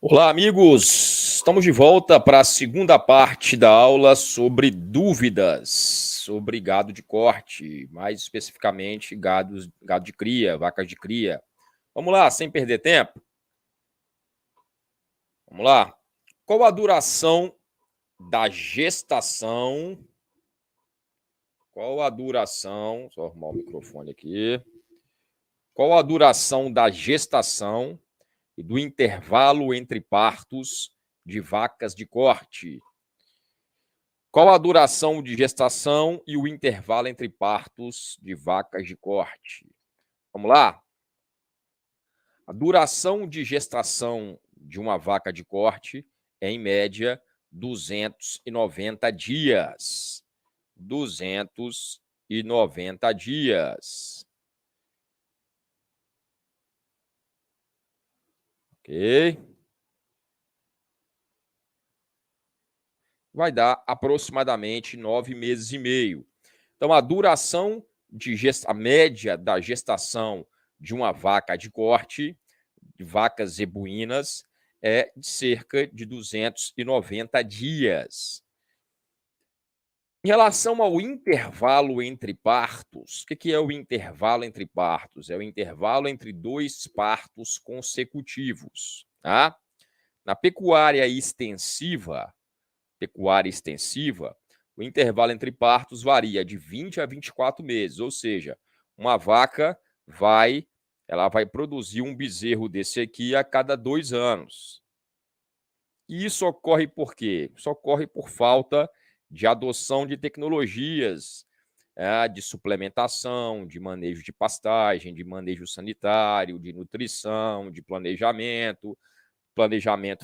Olá, amigos! Estamos de volta para a segunda parte da aula sobre dúvidas sobre gado de corte, mais especificamente gado de cria, vacas de cria. Vamos lá, sem perder tempo? Vamos lá. Qual a duração da gestação? Qual a duração? Só arrumar o microfone aqui. Qual a duração da gestação e do intervalo entre partos de vacas de corte? Qual a duração de gestação e o intervalo entre partos de vacas de corte? Vamos lá? A duração de gestação de uma vaca de corte é, em média, 290 dias. 290 dias. Ok? Vai dar aproximadamente 9 meses e meio. Então, a duração a média da gestação de uma vaca de corte, de vacas zebuínas, é de cerca de 290 dias. Em relação ao intervalo entre partos, o que é o intervalo entre partos? É o intervalo entre 2 partos consecutivos. Tá? Na pecuária extensiva, o intervalo entre partos varia de 20 a 24 meses, ou seja, uma vaca vai produzir um bezerro desse aqui a cada 2 anos. E isso ocorre por quê? Isso ocorre por falta de adoção de tecnologias, de suplementação, de manejo de pastagem, de manejo sanitário, de nutrição, de planejamento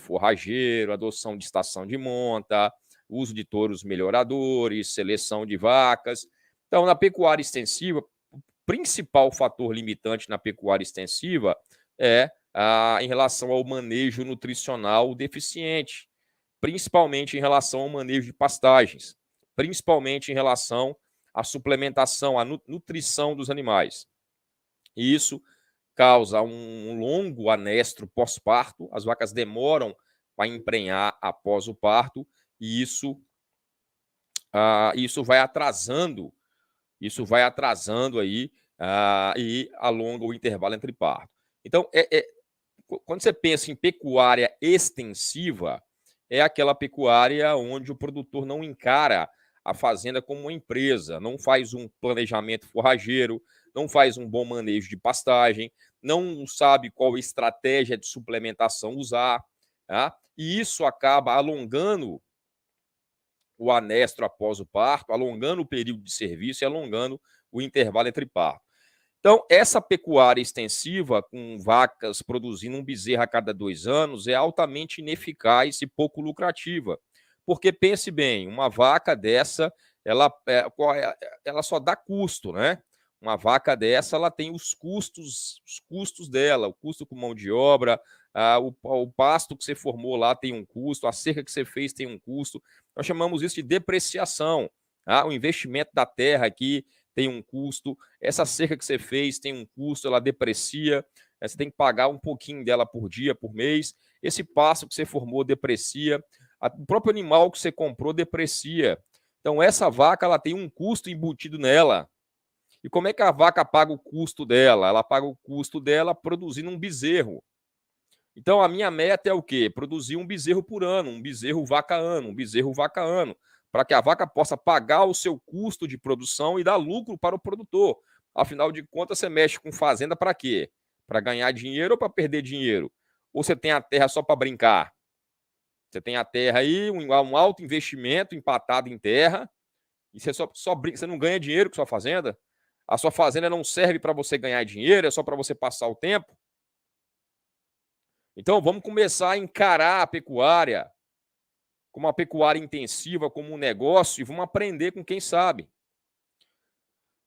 forrageiro, adoção de estação de monta, uso de touros melhoradores, seleção de vacas. Então, na pecuária extensiva, o principal fator limitante na pecuária extensiva é em relação ao manejo nutricional deficiente, principalmente em relação ao manejo de pastagens, principalmente em relação à suplementação, à nutrição dos animais. E isso causa um longo anestro pós-parto, as vacas demoram para emprenhar após o parto, e isso vai atrasando aí e alonga o intervalo entre parto. Então, quando você pensa em pecuária extensiva, é aquela pecuária onde o produtor não encara a fazenda como uma empresa, não faz um planejamento forrageiro, não faz um bom manejo de pastagem, não sabe qual estratégia de suplementação usar, tá? E isso acaba alongando o anestro após o parto, alongando o período de serviço e alongando o intervalo entre parto. Então, essa pecuária extensiva, com vacas produzindo um bezerro a cada 2 anos, é altamente ineficaz e pouco lucrativa. Porque, pense bem, uma vaca dessa, ela só dá custo, né? Uma vaca dessa, ela tem os custos dela, o custo com mão de obra, o pasto que você formou lá tem um custo, a cerca que você fez tem um custo. Nós chamamos isso de depreciação. O investimento da terra aqui tem um custo, essa cerca que você fez tem um custo, ela deprecia, você tem que pagar um pouquinho dela por dia, por mês, esse pasto que você formou deprecia, o próprio animal que você comprou deprecia. Então, essa vaca ela tem um custo embutido nela. E como é que a vaca paga o custo dela? Ela paga o custo dela produzindo um bezerro. Então, a minha meta é o quê? Produzir um bezerro por ano, um bezerro vaca ano, para que a vaca possa pagar o seu custo de produção e dar lucro para o produtor. Afinal de contas, você mexe com fazenda para quê? Para ganhar dinheiro ou para perder dinheiro? Ou você tem a terra só para brincar? Você tem a terra aí, um alto investimento empatado em terra, e você brinca, você não ganha dinheiro com sua fazenda? A sua fazenda não serve para você ganhar dinheiro, é só para você passar o tempo? Então, vamos começar a encarar a pecuária como uma pecuária intensiva, como um negócio, e vamos aprender com quem sabe.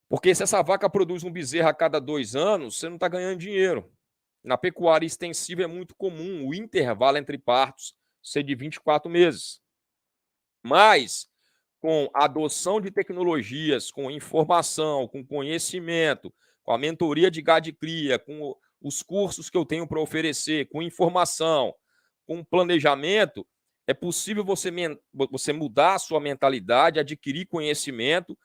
Porque se essa vaca produz um bezerro a cada 2 anos, você não está ganhando dinheiro. Na pecuária extensiva é muito comum o intervalo entre partos ser de 24 meses. Mas, com a adoção de tecnologias, com informação, com conhecimento, com a mentoria de gado e cria, com os cursos que eu tenho para oferecer, com informação, com planejamento, é possível você mudar a sua mentalidade, adquirir conhecimento,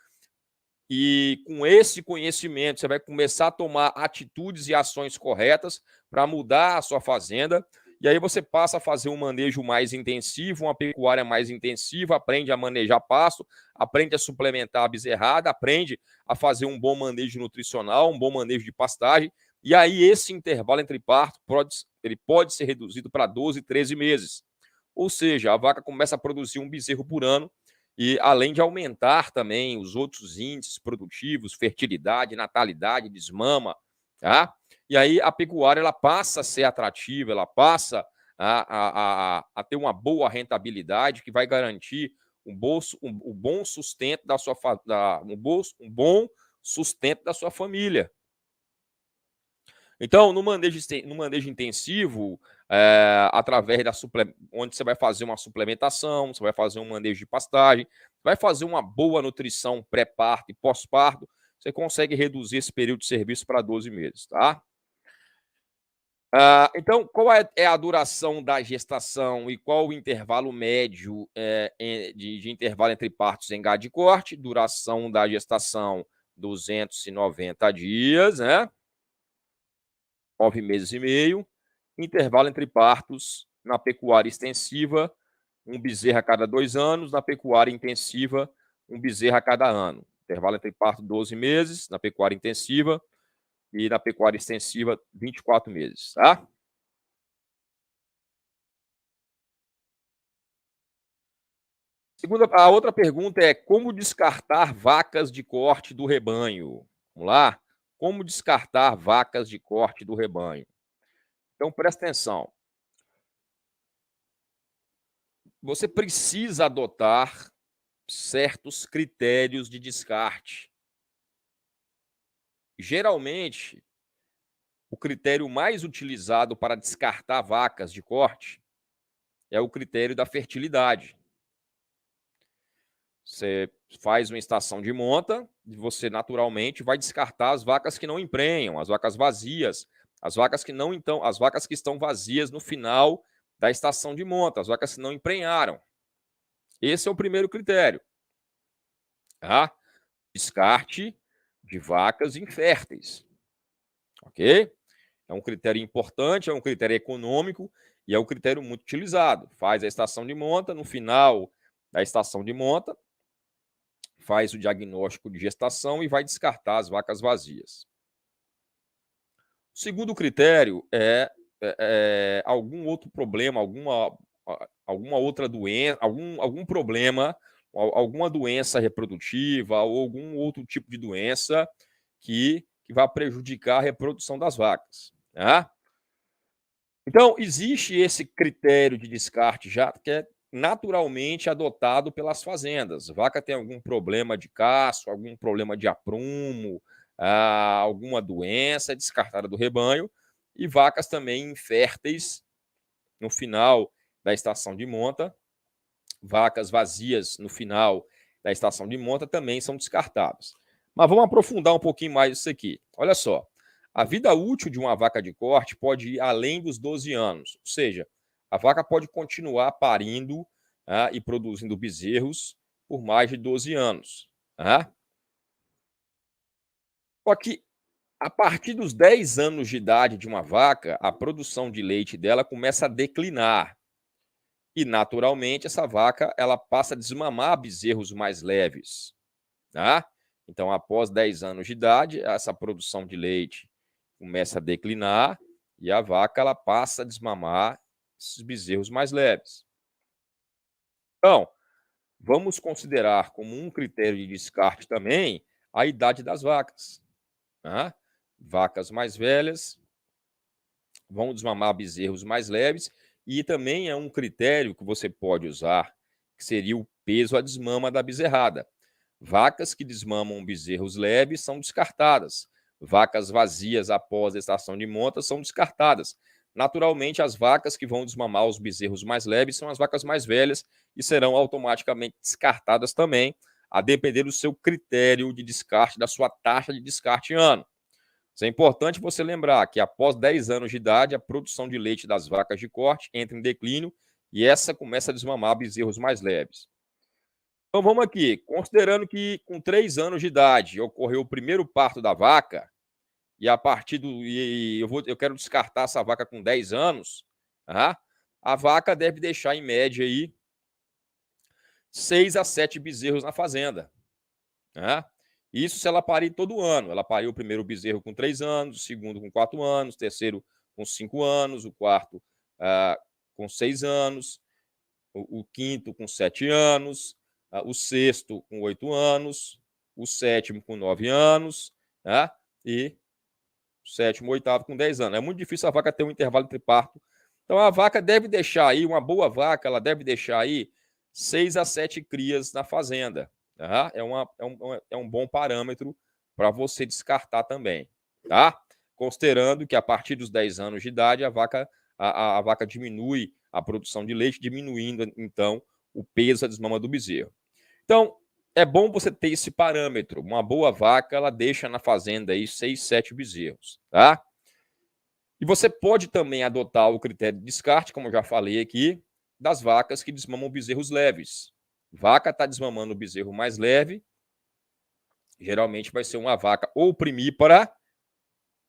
e com esse conhecimento você vai começar a tomar atitudes e ações corretas para mudar a sua fazenda. E aí você passa a fazer um manejo mais intensivo, uma pecuária mais intensiva, aprende a manejar pasto, aprende a suplementar a bezerrada, aprende a fazer um bom manejo nutricional, um bom manejo de pastagem. E aí esse intervalo entre partos ele pode ser reduzido para 12, 13 meses. Ou seja, a vaca começa a produzir um bezerro por ano, e além de aumentar também os outros índices produtivos, fertilidade, natalidade, desmama, tá? E aí a pecuária ela passa a ser atrativa, ela passa a ter uma boa rentabilidade que vai garantir um bom sustento da sua um bom sustento da sua família. Então, no manejo intensivo, através onde você vai fazer uma suplementação, você vai fazer um manejo de pastagem, vai fazer uma boa nutrição pré-parto e pós-parto, você consegue reduzir esse período de serviço para 12 meses, tá? Então, qual é a duração da gestação e qual o intervalo médio de intervalo entre partos em gado de corte? Duração da gestação, 290 dias, né? 9 meses e meio. Intervalo entre partos na pecuária extensiva, um bezerro a cada 2 anos, na pecuária intensiva, um bezerro a cada ano. Intervalo entre parto, 12 meses, na pecuária intensiva, e na pecuária extensiva, 24 meses, tá? A outra pergunta é como descartar vacas de corte do rebanho? Vamos lá? Como descartar vacas de corte do rebanho? Então, presta atenção. Você precisa adotar certos critérios de descarte. Geralmente, o critério mais utilizado para descartar vacas de corte é o critério da fertilidade. Você faz uma estação de monta e você naturalmente vai descartar as vacas que não emprenham, as vacas vazias, as vacas que estão vazias no final da estação de monta, as vacas que não emprenharam. Esse é o primeiro critério. Tá? Descarte de vacas inférteis. Ok? É um critério importante, é um critério econômico e é um critério muito utilizado. Faz a estação de monta, no final da estação de monta, faz o diagnóstico de gestação e vai descartar as vacas vazias. O segundo critério é algum outro problema, alguma outra doença, algum problema, alguma doença reprodutiva ou algum outro tipo de doença que vai prejudicar a reprodução das vacas. Tá? Então, existe esse critério de descarte já que é naturalmente adotado pelas fazendas. Vaca tem algum problema de casco, algum problema de aprumo, alguma doença, é descartada do rebanho, e vacas também inférteis no final da estação de monta, vacas vazias no final da estação de monta também são descartadas. Mas vamos aprofundar um pouquinho mais isso aqui. Olha só, a vida útil de uma vaca de corte pode ir além dos 12 anos, ou seja, a vaca pode continuar parindo e produzindo bezerros por mais de 12 anos. Só que a partir dos 10 anos de idade de uma vaca, a produção de leite dela começa a declinar. E, naturalmente, essa vaca ela passa a desmamar bezerros mais leves. Tá? Então, após 10 anos de idade, essa produção de leite começa a declinar e a vaca ela passa a desmamar esses bezerros mais leves. Então, vamos considerar como um critério de descarte também a idade das vacas. Tá? Vacas mais velhas vão desmamar bezerros mais leves e também é um critério que você pode usar, que seria o peso à desmama da bezerrada. Vacas que desmamam bezerros leves são descartadas. Vacas vazias após a estação de monta são descartadas. Naturalmente, as vacas que vão desmamar os bezerros mais leves são as vacas mais velhas e serão automaticamente descartadas também, a depender do seu critério de descarte, da sua taxa de descarte ano. Isso é importante você lembrar que após 10 anos de idade, a produção de leite das vacas de corte entra em declínio e essa começa a desmamar bezerros mais leves. Então vamos aqui, considerando que com 3 anos de idade ocorreu o primeiro parto da vaca, e a partir do. Eu quero descartar essa vaca com 10 anos, tá? A vaca deve deixar, em média, aí, 6 a 7 bezerros na fazenda. Tá? Isso se ela parir todo ano. Ela pariu o primeiro bezerro com 3 anos, o segundo com 4 anos, o terceiro com 5 anos, o quarto com 6 anos, o quinto com 7 anos, o sexto com 8 anos, o sétimo com 9 anos, tá? E o sétimo, o oitavo com 10 anos. É muito difícil a vaca ter um intervalo entre parto. Então a vaca deve deixar aí, uma boa vaca, ela deve deixar aí 6 a 7 crias na fazenda. Tá? É um bom parâmetro para você descartar também. Tá? Considerando que a partir dos 10 anos de idade, a vaca diminui a produção de leite, diminuindo, então, o peso da desmama do bezerro. Então, é bom você ter esse parâmetro. Uma boa vaca, ela deixa na fazenda aí 6, 7 bezerros, tá? E você pode também adotar o critério de descarte, como eu já falei aqui, das vacas que desmamam bezerros leves. Vaca está desmamando o bezerro mais leve, geralmente vai ser uma vaca ou primípara,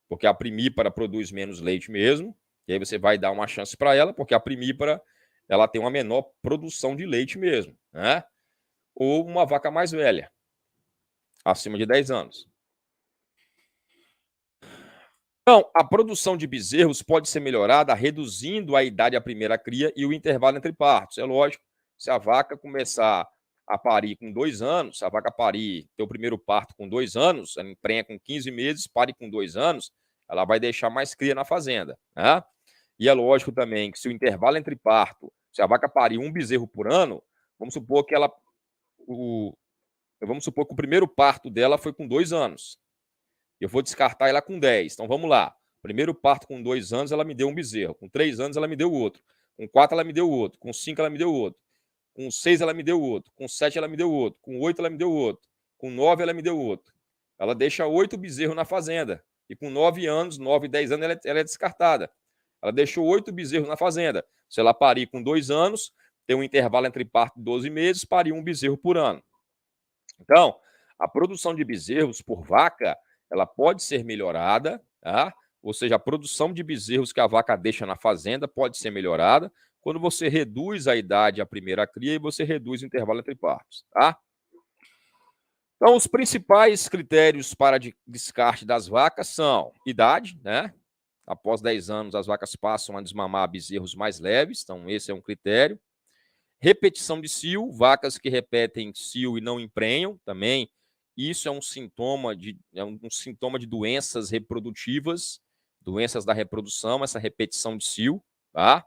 porque a primípara produz menos leite mesmo, e aí você vai dar uma chance para ela, porque a primípara ela tem uma menor produção de leite mesmo, né? Ou uma vaca mais velha, acima de 10 anos. Então, a produção de bezerros pode ser melhorada reduzindo a idade à primeira cria e o intervalo entre partos. É lógico, se a vaca começar a parir com 2 anos, se a vaca parir, ter o primeiro parto com 2 anos, ela emprenha com 15 meses, pare com 2 anos, ela vai deixar mais cria na fazenda. Né? E é lógico também que se o intervalo entre parto, se a vaca parir um bezerro por ano, vamos supor que vamos supor que o primeiro parto dela foi com 2 anos. Eu vou descartar ela com 10. Então vamos lá. Primeiro parto com 2 anos, ela me deu um bezerro. Com 3 anos, ela me deu outro. Com 4, ela me deu outro. Com 5, ela me deu outro. Com 6, ela me deu outro. Com 7, ela me deu outro. Com 8, ela me deu outro. Com 9, ela me deu outro. Ela deixa 8 bezerros na fazenda. E com 9 anos, 9, 10 anos, ela é descartada. Ela deixou 8 bezerros na fazenda. Se ela parir com 2 anos, tem um intervalo entre parto de 12 meses, parir um bezerro por ano. Então, a produção de bezerros por vaca, ela pode ser melhorada, tá? Ou seja, a produção de bezerros que a vaca deixa na fazenda pode ser melhorada quando você reduz a idade à primeira cria e você reduz o intervalo entre partos, tá? Então, os principais critérios para descarte das vacas são idade, né? Após 10 anos, as vacas passam a desmamar bezerros mais leves, então esse é um critério. Repetição de cio, vacas que repetem cio e não emprenham também. Isso é um sintoma de doenças reprodutivas, doenças da reprodução, essa repetição de cio, tá?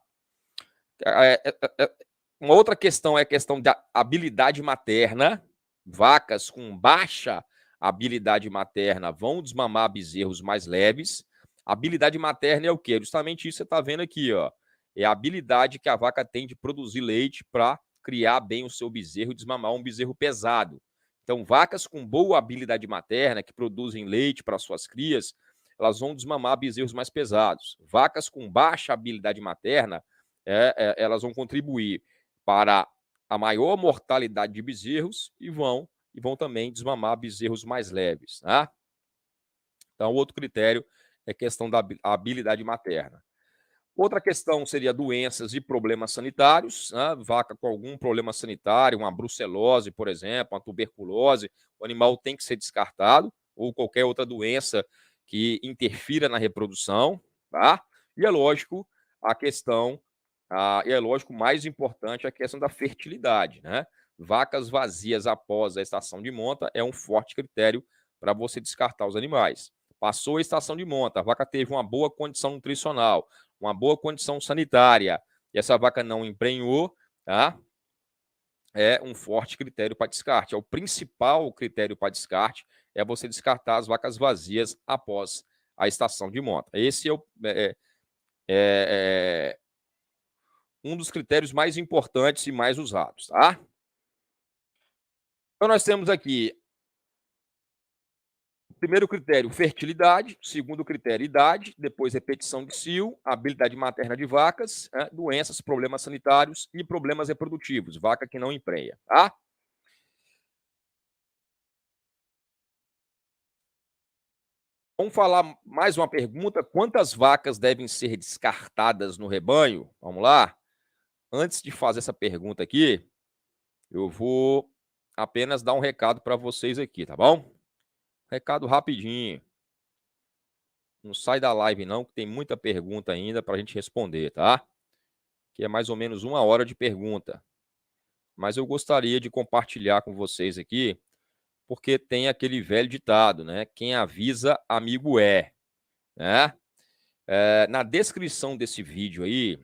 Uma outra questão é a questão da habilidade materna. Vacas com baixa habilidade materna vão desmamar bezerros mais leves. Habilidade materna é o quê? Justamente isso que você está vendo aqui, ó. É a habilidade que a vaca tem de produzir leite para criar bem o seu bezerro e desmamar um bezerro pesado. Então, vacas com boa habilidade materna, que produzem leite para suas crias, elas vão desmamar bezerros mais pesados. Vacas com baixa habilidade materna, elas vão contribuir para a maior mortalidade de bezerros e vão também desmamar bezerros mais leves. Tá? Então, outro critério é a questão da habilidade materna. Outra questão seria doenças e problemas sanitários, né? Vaca com algum problema sanitário, uma brucelose, por exemplo, uma tuberculose, o animal tem que ser descartado, ou qualquer outra doença que interfira na reprodução, tá? E é lógico, mais importante, a questão da fertilidade, né? Vacas vazias após a estação de monta é um forte critério para você descartar os animais. Passou a estação de monta, a vaca teve uma boa condição nutricional, uma boa condição sanitária, e essa vaca não emprenhou, tá? É um forte critério para descarte. É o principal critério para descarte, é você descartar as vacas vazias após a estação de monta. Esse é um dos critérios mais importantes e mais usados, tá? Então nós temos aqui Primeiro critério, fertilidade. Segundo critério, idade. Depois, repetição de cio, habilidade materna de vacas, doenças, problemas sanitários e problemas reprodutivos. Vaca que não emprenha, tá? Vamos falar mais uma pergunta. Quantas vacas devem ser descartadas no rebanho? Vamos lá? Antes de fazer essa pergunta aqui, eu vou apenas dar um recado para vocês aqui, tá bom? Recado rapidinho. Não sai da live não, que tem muita pergunta ainda para a gente responder, tá? Que é mais ou menos 1 hora de pergunta. Mas eu gostaria de compartilhar com vocês aqui, porque tem aquele velho ditado, né? Quem avisa, amigo é, né? Na descrição desse vídeo aí,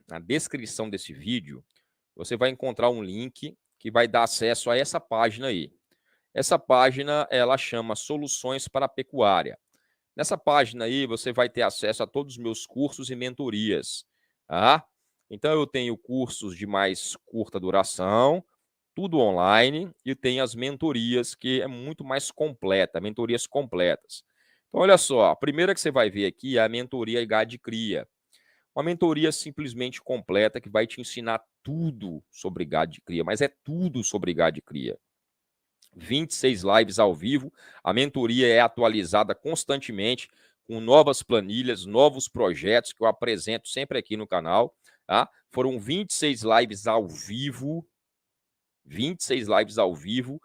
você vai encontrar um link que vai dar acesso a essa página aí. Essa página, ela chama Soluções para a Pecuária. Nessa página aí, você vai ter acesso a todos os meus cursos e mentorias, tá? Então, eu tenho cursos de mais curta duração, tudo online, e tem as mentorias, que é muito mais completa, mentorias completas. Então, olha só, a primeira que você vai ver aqui é a mentoria Gado Cria. Uma mentoria simplesmente completa que vai te ensinar tudo sobre gado de cria, mas é tudo sobre gado de cria. 26 lives ao vivo, a mentoria é atualizada constantemente com novas planilhas, novos projetos que eu apresento sempre aqui no canal, tá? Foram 26 lives ao vivo, 26 lives ao vivo,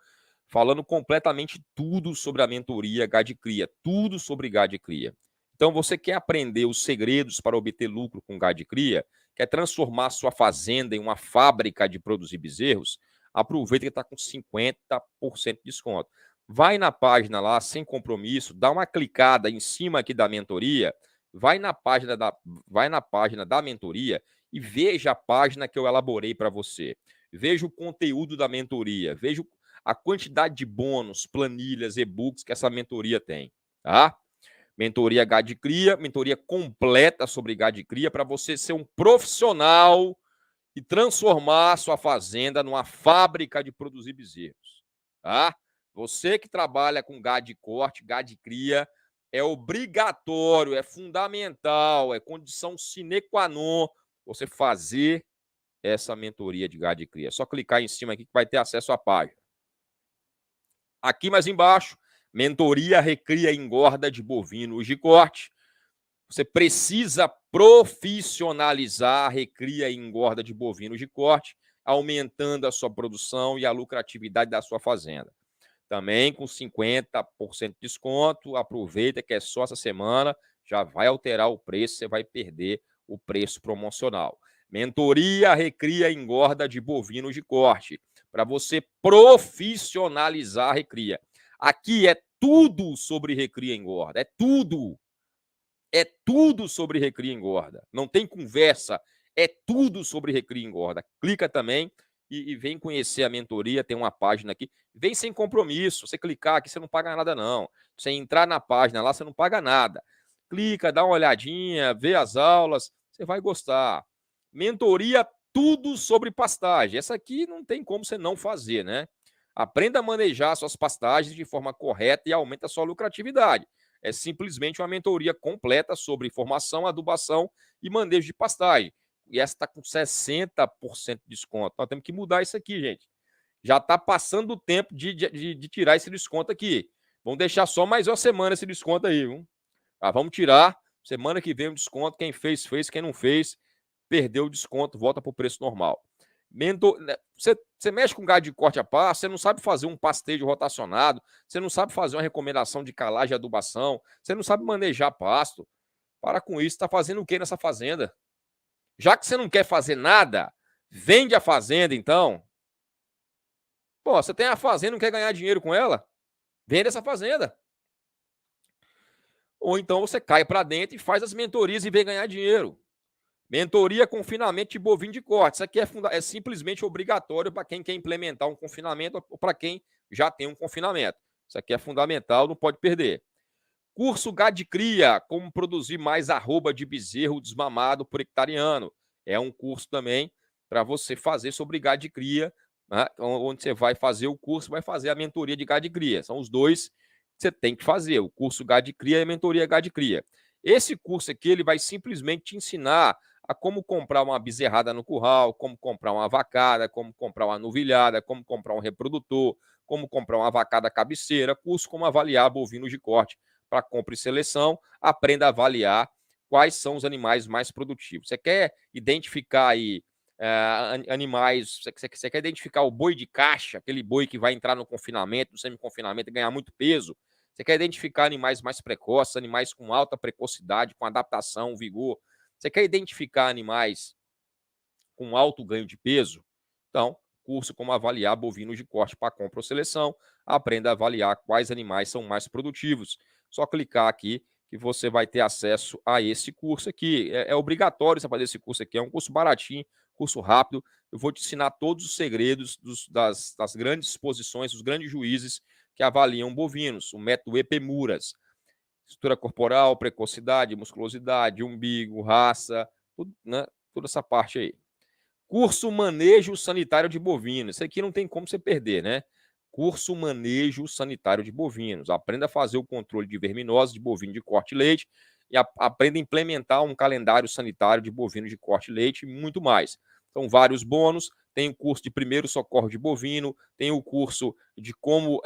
falando completamente tudo sobre a mentoria Gado de Cria, tudo sobre gado de cria. Então, você quer aprender os segredos para obter lucro com gado de cria? Quer transformar sua fazenda em uma fábrica de produzir bezerros? Aproveita que está com 50% de desconto. Vai na página lá, sem compromisso, dá uma clicada em cima aqui da mentoria, vai na página da mentoria e veja a página que eu elaborei para você. Veja o conteúdo da mentoria, veja a quantidade de bônus, planilhas, e-books que essa mentoria tem, tá? Mentoria Gado de Cria, mentoria completa sobre gado de cria para você ser um profissional e transformar a sua fazenda numa fábrica de produzir bezerros, tá? Você que trabalha com gado de corte, gado de cria, é obrigatório, é fundamental, é condição sine qua non você fazer essa mentoria de gado de cria. É só clicar em cima aqui que vai ter acesso à página. Aqui mais embaixo, mentoria recria e engorda de bovinos de corte. Você precisa profissionalizar a recria e engorda de bovinos de corte, aumentando a sua produção e a lucratividade da sua fazenda. Também com 50% de desconto, aproveita que é só essa semana, já vai alterar o preço, você vai perder o preço promocional. Mentoria recria e engorda de bovinos de corte, para você profissionalizar a recria. Aqui é tudo sobre recria e engorda, é tudo. É tudo sobre recria e engorda. Não tem conversa, é tudo sobre recria e engorda. Clica também e vem conhecer a mentoria, tem uma página aqui. Vem sem compromisso, você clicar aqui, você não paga nada não. Você entrar na página lá, você não paga nada. Clica, dá uma olhadinha, vê as aulas, você vai gostar. Mentoria, tudo sobre pastagem. Essa aqui não tem como você não fazer, né? Aprenda a manejar suas pastagens de forma correta e aumenta a sua lucratividade. É simplesmente uma mentoria completa sobre formação, adubação e manejo de pastagem. E essa está com 60% de desconto. Nós temos que mudar isso aqui, gente. Já está passando o tempo de tirar esse desconto aqui. Vamos deixar só mais uma semana esse desconto aí, viu? Vamos tirar. Semana que vem o desconto. Quem fez, fez. Quem não fez, perdeu o desconto. Volta para o preço normal. Você mexe com gado de corte a pasto, você não sabe fazer um pastejo rotacionado, você não sabe fazer uma recomendação de calagem e adubação, você não sabe manejar pasto. Para com isso, está fazendo o que nessa fazenda? Já que você não quer fazer nada, vende a fazenda então. Pô, você tem a fazenda e não quer ganhar dinheiro com ela? Vende essa fazenda. Ou então você cai para dentro e faz as mentorias e vem ganhar dinheiro. Mentoria confinamento de bovino de corte. Isso aqui é simplesmente obrigatório para quem quer implementar um confinamento ou para quem já tem um confinamento. Isso aqui é fundamental, não pode perder. Curso Gado de Cria, como produzir mais arroba de bezerro desmamado por hectareano. É um curso também para você fazer sobre gado de cria, né? Onde você vai fazer o curso, vai fazer a mentoria de gado de cria. São os dois você tem que fazer, o curso Gado Cria e a mentoria Gado Cria. Esse curso aqui, ele vai simplesmente te ensinar a como comprar uma bezerrada no curral, como comprar uma vacada, como comprar uma novilhada, como comprar um reprodutor, como comprar uma vacada cabeceira, curso como avaliar bovinos de corte para compra e seleção, aprenda a avaliar quais são os animais mais produtivos. Você quer identificar aí animais, você quer identificar o boi de caixa, aquele boi que vai entrar no confinamento, no semi-confinamento e ganhar muito peso. Você quer identificar animais mais precoces, animais com alta precocidade, com adaptação, vigor. Você quer identificar animais com alto ganho de peso? Então, curso como avaliar bovinos de corte para compra ou seleção. Aprenda a avaliar quais animais são mais produtivos. Só clicar aqui que você vai ter acesso a esse curso aqui. É obrigatório você fazer esse curso aqui. É um curso baratinho, curso rápido. Eu vou te ensinar todos os segredos das grandes exposições, dos grandes juízes que avaliam bovinos. O método EPMURAS. Estrutura corporal, precocidade, musculosidade, umbigo, raça, tudo, né? Toda essa parte aí. Curso Manejo Sanitário de Bovinos. Isso aqui não tem como você perder, né? Curso Manejo Sanitário de Bovinos. Aprenda a fazer o controle de verminose de bovino de corte e leite e aprenda a implementar um calendário sanitário de bovinos de corte e leite e muito mais. Então, vários bônus. Tem o curso de primeiro socorro de bovino, tem o curso de como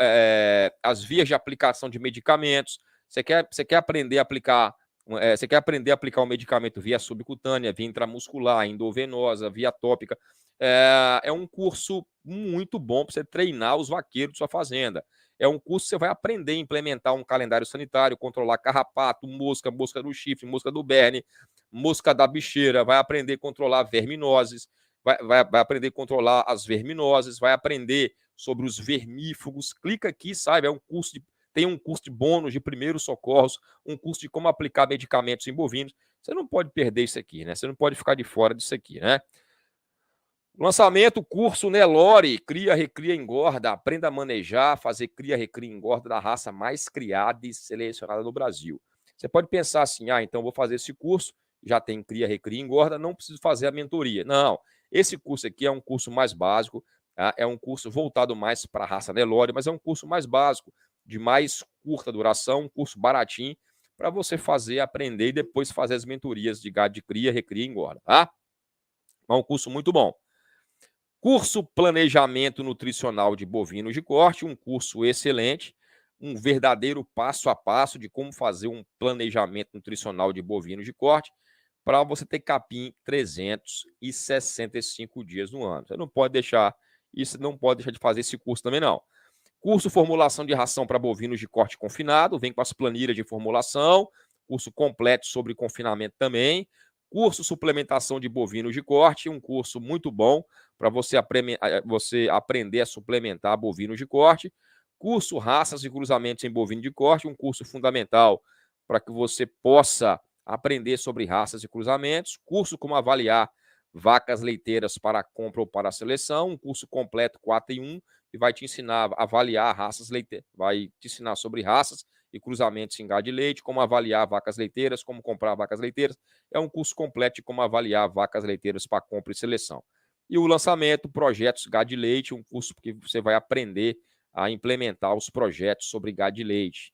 as vias de aplicação de medicamentos. Você quer aprender a aplicar você quer aprender a aplicar o medicamento via subcutânea, via intramuscular, endovenosa, via tópica. É um curso muito bom para você treinar os vaqueiros de sua fazenda. É um curso que você vai aprender a implementar um calendário sanitário, controlar carrapato, mosca do chifre, mosca do berne, mosca da bicheira, vai aprender a controlar verminoses, vai aprender a controlar as verminoses, vai aprender sobre os vermífugos. Clica aqui, sabe? Tem um curso de bônus de primeiros socorros, um curso de como aplicar medicamentos em bovinos. Você não pode perder isso aqui, né? Você não pode ficar de fora disso aqui, né? Lançamento, curso Nelore, cria, recria, engorda, aprenda a manejar, fazer cria, recria, engorda da raça mais criada e selecionada no Brasil. Você pode pensar assim, então vou fazer esse curso, já tem cria, recria, engorda, não preciso fazer a mentoria. Não, esse curso aqui é um curso mais básico, tá? É um curso voltado mais para a raça Nelore, mas é um curso mais básico, de mais curta duração, um curso baratinho, para você fazer, aprender e depois fazer as mentorias de gado de cria, recria e engorda, tá? É um curso muito bom. Curso Planejamento Nutricional de Bovinos de Corte, um curso excelente, um verdadeiro passo a passo de como fazer um planejamento nutricional de bovinos de corte para você ter capim 365 dias no ano. Você não pode deixar de fazer esse curso também não. Curso Formulação de Ração para Bovinos de Corte Confinado, vem com as planilhas de formulação, curso completo sobre confinamento também, curso Suplementação de Bovinos de Corte, um curso muito bom para você aprender a suplementar bovinos de corte, curso Raças e Cruzamentos em Bovino de Corte, um curso fundamental para que você possa aprender sobre raças e cruzamentos, curso Como Avaliar Vacas Leiteiras para Compra ou para Seleção, um curso completo 4 em 1, que vai te ensinar a avaliar raças leiteiras, vai te ensinar sobre raças e cruzamentos em gado de leite, como avaliar vacas leiteiras, como comprar vacas leiteiras. É um curso completo de como avaliar vacas leiteiras para compra e seleção. E o lançamento, Projetos Gado de Leite, um curso que você vai aprender a implementar os projetos sobre gado de leite.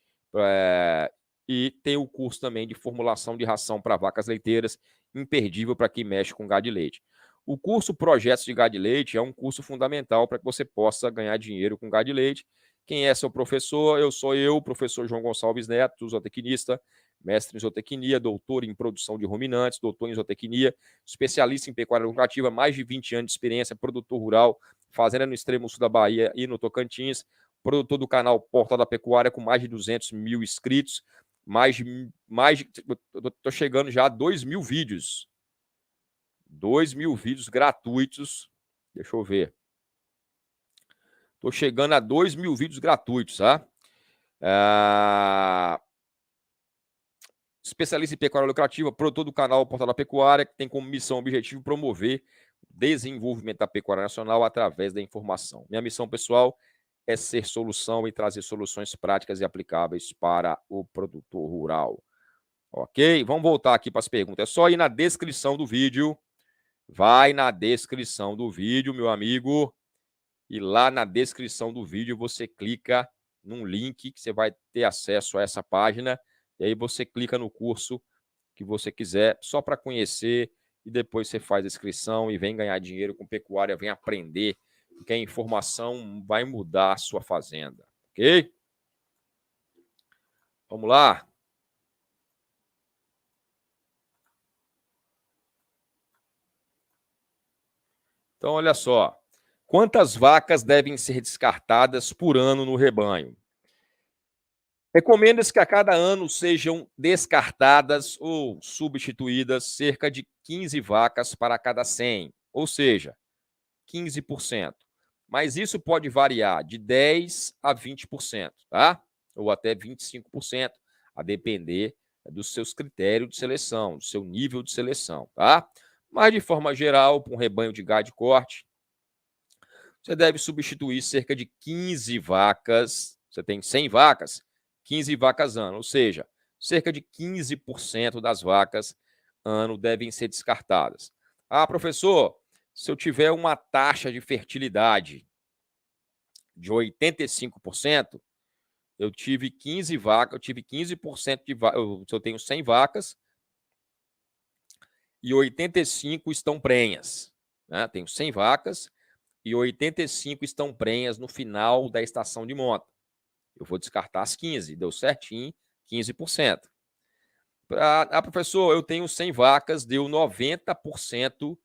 E tem o curso também de formulação de ração para vacas leiteiras, imperdível para quem mexe com gado de leite. O curso Projetos de Gado de Leite é um curso fundamental para que você possa ganhar dinheiro com gado de leite. Quem é seu professor? Sou eu, professor João Gonçalves Neto, zootecnista, mestre em zootecnia, doutor em produção de ruminantes, doutor em zootecnia, especialista em pecuária lucrativa, mais de 20 anos de experiência, produtor rural, fazenda no extremo sul da Bahia e no Tocantins, produtor do canal Portal da Pecuária com mais de 200 mil inscritos, estou chegando já a 2 mil vídeos. 2 mil vídeos gratuitos. Deixa eu ver. Estou chegando a 2 mil vídeos gratuitos, tá? Especialista em pecuária lucrativa, produtor do canal Portal da Pecuária, que tem como missão objetivo promover o desenvolvimento da pecuária nacional através da informação. Minha missão pessoal é ser solução e trazer soluções práticas e aplicáveis para o produtor rural. Ok? Vamos voltar aqui para as perguntas. É só ir na descrição do vídeo. Vai na descrição do vídeo, meu amigo. E lá na descrição do vídeo você clica num link que você vai ter acesso a essa página, e aí você clica no curso que você quiser, só para conhecer, e depois você faz a inscrição e vem ganhar dinheiro com pecuária, vem aprender, porque a informação vai mudar a sua fazenda, ok? Vamos lá? Então, olha só. Quantas vacas devem ser descartadas por ano no rebanho? Recomenda-se que a cada ano sejam descartadas ou substituídas cerca de 15 vacas para cada 100, ou seja, 15%. Mas isso pode variar de 10% a 20%, tá? Ou até 25%, a depender dos seus critérios de seleção, do seu nível de seleção, tá? Mas, de forma geral, para um rebanho de gado de corte, você deve substituir cerca de 15 vacas. Você tem 100 vacas, 15 vacas ano, ou seja, cerca de 15% das vacas ano devem ser descartadas. Ah, professor, se eu tiver uma taxa de fertilidade de 85%, eu tive 15 vacas, eu tive 15% de vacas, se eu tenho 100 vacas e 85 estão prenhas, né? Tenho 100 vacas e 85 estão prenhas no final da estação de monta. Eu vou descartar as 15, deu certinho, 15%. Professor, eu tenho 100 vacas, deu 90%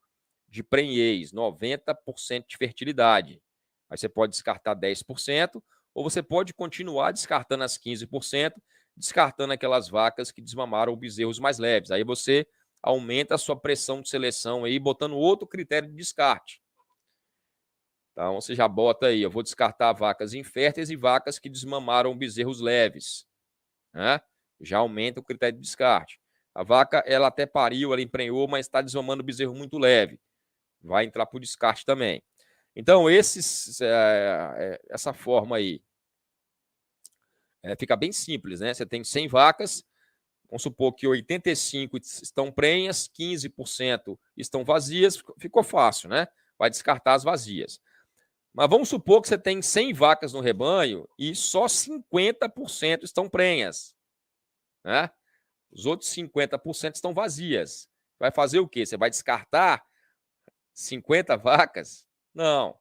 de prenhez, 90% de fertilidade. Aí você pode descartar 10%, ou você pode continuar descartando as 15%, descartando aquelas vacas que desmamaram bezerros mais leves. Aí você aumenta a sua pressão de seleção aí, botando outro critério de descarte. Então, você já bota aí, eu vou descartar vacas inférteis e vacas que desmamaram bezerros leves, né? Já aumenta o critério de descarte. A vaca, ela até pariu, ela emprenhou, mas está desmamando bezerro muito leve. Vai entrar para o descarte também. Então, essa forma aí fica bem simples, né? Você tem 100 vacas, vamos supor que 85 estão prenhas, 15% estão vazias, ficou fácil, né? Vai descartar as vazias. Mas vamos supor que você tem 100 vacas no rebanho e só 50% estão prenhas, né? Os outros 50% estão vazias. Vai fazer o quê? Você vai descartar 50 vacas? Não.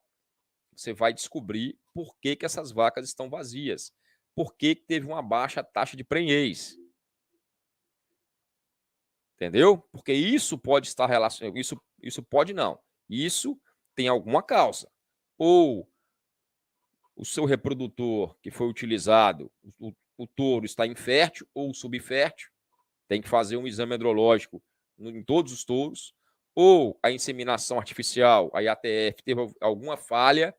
Você vai descobrir por que essas vacas estão vazias. Por que teve uma baixa taxa de prenhez. Entendeu? Porque isso pode estar relacionado. Isso pode não. Isso tem alguma causa. Ou o seu reprodutor que foi utilizado, o touro está infértil ou subfértil, tem que fazer um exame andrológico em todos os touros, ou a inseminação artificial, a IATF, teve alguma falha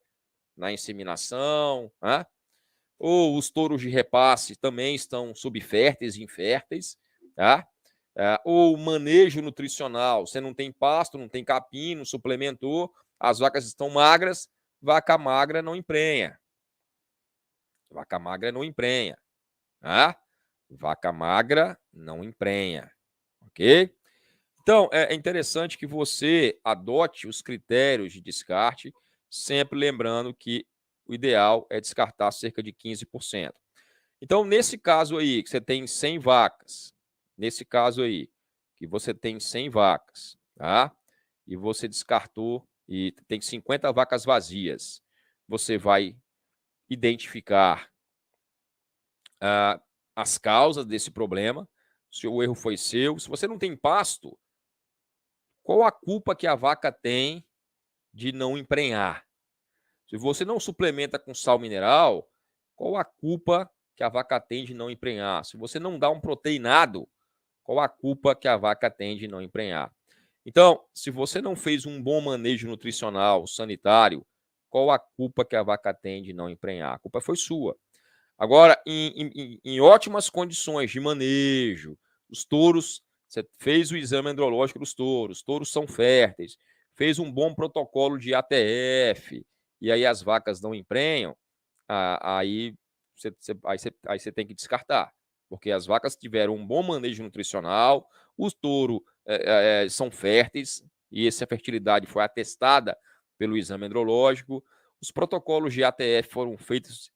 na inseminação, né? Ou os touros de repasse também estão subférteis e inférteis, tá? Ou manejo nutricional, você não tem pasto, não tem capim, não suplementou, as vacas estão magras, vaca magra não emprenha. Vaca magra não emprenha. Tá? Vaca magra não emprenha. Ok? Então, é interessante que você adote os critérios de descarte, sempre lembrando que o ideal é descartar cerca de 15%. Então, nesse caso aí, que você tem 100 vacas, nesse caso aí, que você tem 100 vacas, tá? E você descartou e tem 50 vacas vazias, você vai identificar as causas desse problema, se o erro foi seu. Se você não tem pasto, qual a culpa que a vaca tem de não emprenhar? Se você não suplementa com sal mineral, qual a culpa que a vaca tem de não emprenhar? Se você não dá um proteinado, qual a culpa que a vaca tem de não emprenhar? Então, se você não fez um bom manejo nutricional, sanitário, qual a culpa que a vaca tem de não emprenhar? A culpa foi sua. Agora, em ótimas condições de manejo, os touros, você fez o exame andrológico dos touros, os touros são férteis, fez um bom protocolo de ATF, e aí as vacas não emprenham, aí você tem que descartar, porque as vacas tiveram um bom manejo nutricional, os touros são férteis, e essa fertilidade foi atestada pelo exame andrológico, os protocolos de ATF foram feitos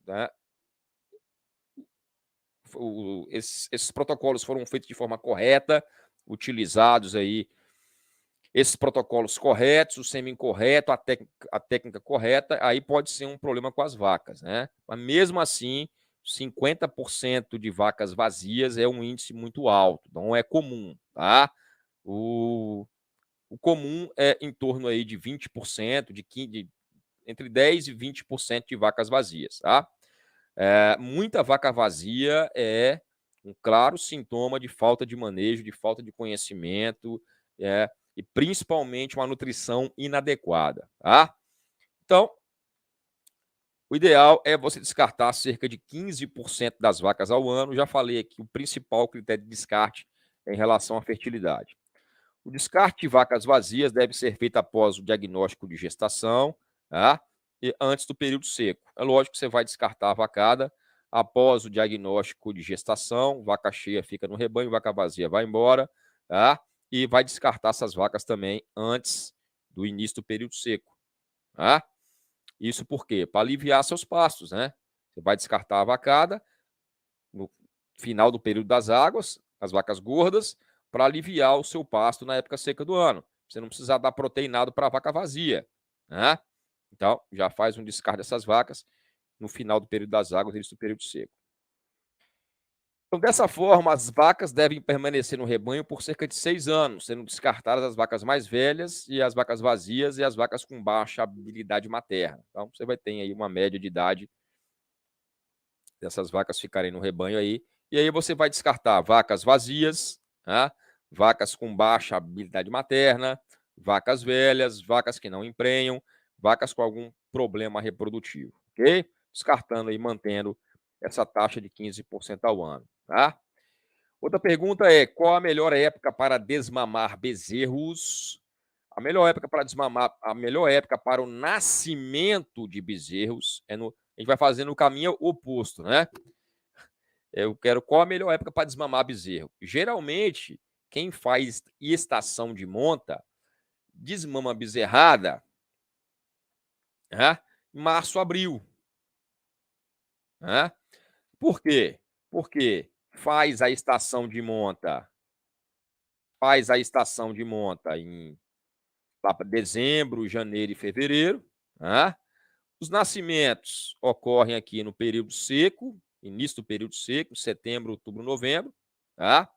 Né, esses protocolos foram feitos de forma correta, utilizados aí esses protocolos corretos, o semi-incorreto, a técnica correta, aí pode ser um problema com as vacas, né? Mas mesmo assim, 50% de vacas vazias é um índice muito alto, não é comum, tá? O comum é em torno aí de 20%, entre 10% e 20% de vacas vazias, tá? Muita vaca vazia é um claro sintoma de falta de manejo, de falta de conhecimento, e principalmente uma nutrição inadequada, tá? Então, o ideal é você descartar cerca de 15% das vacas ao ano. Já falei aqui, o principal critério de descarte é em relação à fertilidade. O descarte de vacas vazias deve ser feito após o diagnóstico de gestação, tá? E antes do período seco. É lógico que você vai descartar a vacada após o diagnóstico de gestação, vaca cheia fica no rebanho, vaca vazia vai embora, tá? E vai descartar essas vacas também antes do início do período seco, tá? Isso por quê? Para aliviar seus pastos, né? Você vai descartar a vacada no final do período das águas, as vacas gordas, para aliviar o seu pasto na época seca do ano. Você não precisa dar proteinado para a vaca vazia, né? Então, já faz um descarte dessas vacas no final do período das águas, início do período seco. Então, dessa forma, as vacas devem permanecer no rebanho por cerca de 6 anos, sendo descartadas as vacas mais velhas e as vacas vazias e as vacas com baixa habilidade materna. Então, você vai ter aí uma média de idade dessas vacas ficarem no rebanho aí. E aí você vai descartar vacas vazias, né? Vacas com baixa habilidade materna, vacas velhas, vacas que não emprenham, vacas com algum problema reprodutivo, ok? Descartando e mantendo essa taxa de 15% ao ano, tá? Outra pergunta é: qual a melhor época para desmamar bezerros? A melhor época para desmamar, a melhor época para o nascimento de bezerros a gente vai fazendo o caminho oposto, né? Eu quero qual a melhor época para desmamar bezerro. Geralmente, quem faz estação de monta desmama bezerrada, né? Março, abril, né? Por quê? Porque faz a estação de monta, em dezembro, janeiro e fevereiro, né? Os nascimentos ocorrem aqui no período seco, início do período seco, setembro, outubro, novembro, tá?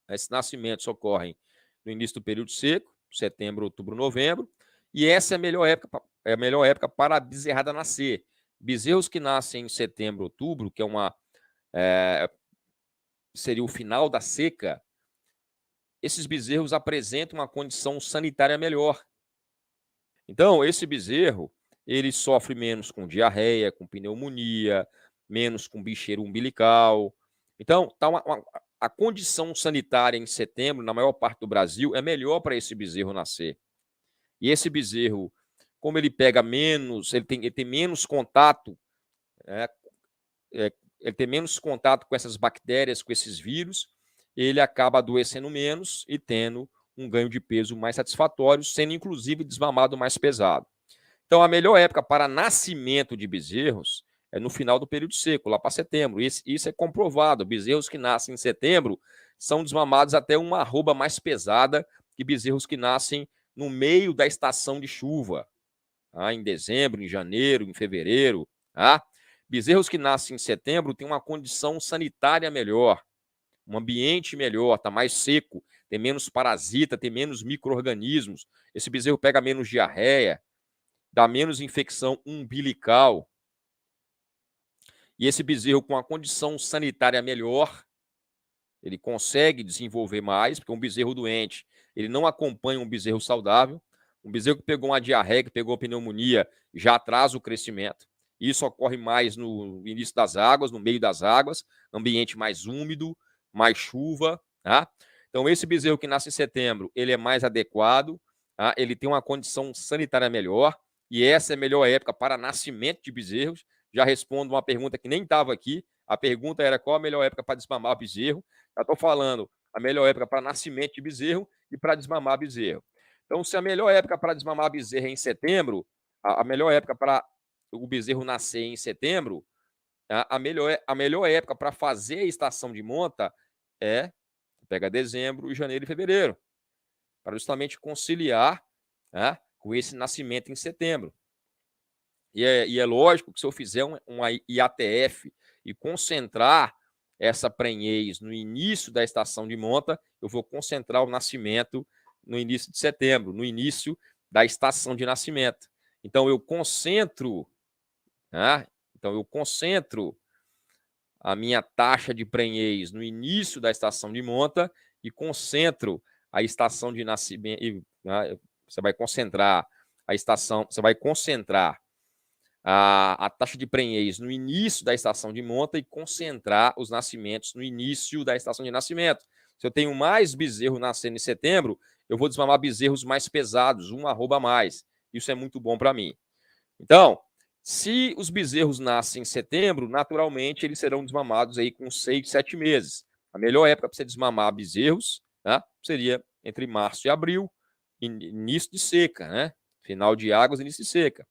Esses nascimentos ocorrem no início do período seco, setembro, outubro, novembro, e essa é a melhor época para a bezerrada nascer. Bezerros que nascem em setembro, outubro, que seria o final da seca, esses bezerros apresentam uma condição sanitária melhor. Então, esse bezerro, ele sofre menos com diarreia, com pneumonia, menos com bicheiro umbilical. Então, a condição sanitária em setembro, na maior parte do Brasil, é melhor para esse bezerro nascer. E esse bezerro, como ele pega menos, ele tem menos contato, ele tem menos contato com essas bactérias, com esses vírus, ele acaba adoecendo menos e tendo um ganho de peso mais satisfatório, sendo inclusive desmamado mais pesado. Então, a melhor época para nascimento de bezerros é no final do período seco, lá para setembro. Isso é comprovado. Bezerros que nascem em setembro são desmamados até uma arroba mais pesada que bezerros que nascem no meio da estação de chuva, tá? Em dezembro, em janeiro, em fevereiro. Tá? Bezerros que nascem em setembro têm uma condição sanitária melhor, um ambiente melhor, está mais seco, tem menos parasita, tem menos micro-organismos. Esse bezerro pega menos diarreia, dá menos infecção umbilical. E esse bezerro com a condição sanitária melhor, ele consegue desenvolver mais, porque um bezerro doente, ele não acompanha um bezerro saudável. Um bezerro que pegou uma diarreia, que pegou uma pneumonia, já atrasa o crescimento. Isso ocorre mais no início das águas, no meio das águas, ambiente mais úmido, mais chuva, tá? Então, esse bezerro que nasce em setembro, ele é mais adequado, tá? Ele tem uma condição sanitária melhor, e essa é a melhor época para nascimento de bezerros. Já respondo uma pergunta que nem estava aqui. A pergunta era qual a melhor época para desmamar bezerro. Já estou falando a melhor época para nascimento de bezerro e para desmamar bezerro. Então, se a melhor época para desmamar bezerro é em setembro, a melhor época para o bezerro nascer em setembro, a melhor época para fazer a estação de monta é pega dezembro, janeiro e fevereiro, para justamente conciliar, né, com esse nascimento em setembro. E é lógico que se eu fizer uma IATF e concentrar essa prenhez no início da estação de monta, eu vou concentrar o nascimento no início de setembro, no início da estação de nascimento. Então, eu concentro, né? A minha taxa de prenhez no início da estação de monta e concentro a estação de nascimento. Né? Você vai concentrar a taxa de prenhez no início da estação de monta e concentrar os nascimentos no início da estação de nascimento. Se eu tenho mais bezerro nascendo em setembro, eu vou desmamar bezerros mais pesados, um arroba a mais. Isso é muito bom para mim. Então, se os bezerros nascem em setembro, naturalmente eles serão desmamados aí com 6, 7 meses. A melhor época para você desmamar bezerros, né, seria entre março e abril, início de seca, né? Final de águas, início de seca.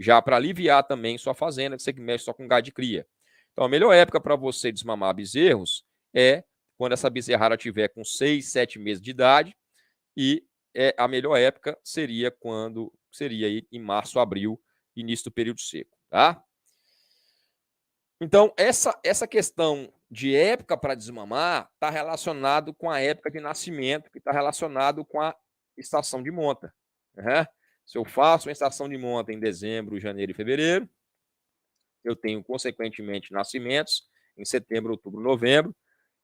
Já para aliviar também sua fazenda, que você mexe só com gado de cria. Então, a melhor época para você desmamar bezerros é quando essa bezerrada tiver com 6, 7 meses de idade, e a melhor época seria aí em março, abril, início do período seco, tá? Então, essa questão de época para desmamar está relacionado com a época de nascimento, que está relacionado com a estação de monta, né? Se eu faço uma estação de monta em dezembro, janeiro e fevereiro, eu tenho, consequentemente, nascimentos em setembro, outubro, novembro,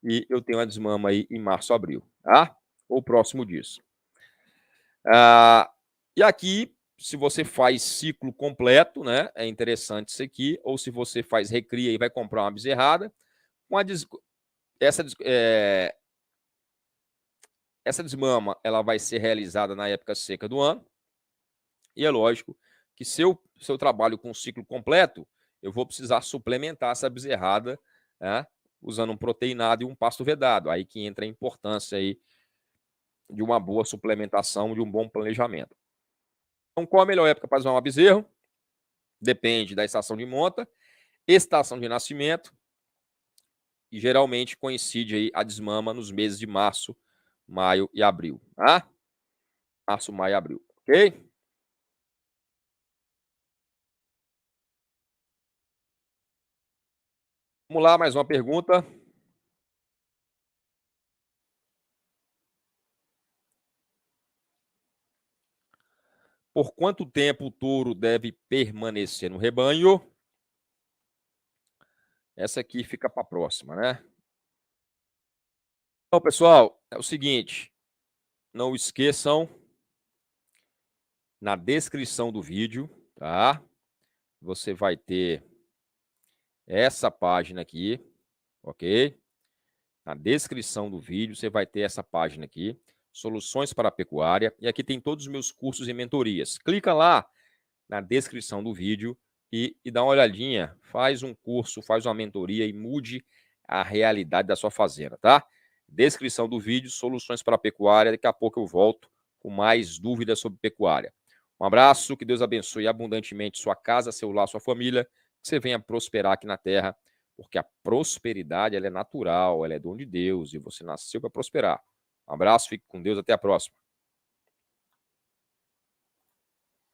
e eu tenho a desmama aí em março, abril, tá? Ou próximo disso. E aqui, se você faz ciclo completo, né, é interessante isso aqui, ou se você faz recria e vai comprar uma bezerrada, essa desmama ela vai ser realizada na época seca do ano, e é lógico que se eu trabalho com ciclo completo, eu vou precisar suplementar essa bezerrada, né, usando um proteinado e um pasto vedado. Aí que entra a importância aí de uma boa suplementação, de um bom planejamento. Então, qual a melhor época para desmamar bezerro? Depende da estação de monta, estação de nascimento, e geralmente coincide aí a desmama nos meses de março, maio e abril, tá? Março, maio e abril, ok? Vamos lá, mais uma pergunta. Por quanto tempo o touro deve permanecer no rebanho? Essa aqui fica para a próxima, né? Então, pessoal, é o seguinte, não esqueçam, na descrição do vídeo, tá? Você vai ter essa página aqui, ok? Na descrição do vídeo você vai ter essa página aqui, Soluções para a Pecuária, e aqui tem todos os meus cursos e mentorias. Clica lá na descrição do vídeo e dá uma olhadinha, faz um curso, faz uma mentoria e mude a realidade da sua fazenda, tá? Descrição do vídeo, Soluções para a Pecuária, daqui a pouco eu volto com mais dúvidas sobre pecuária. Um abraço, que Deus abençoe abundantemente sua casa, seu lar, sua família, que você venha prosperar aqui na terra, porque a prosperidade ela é natural, ela é dom de Deus e você nasceu para prosperar. Um abraço, fique com Deus, até a próxima.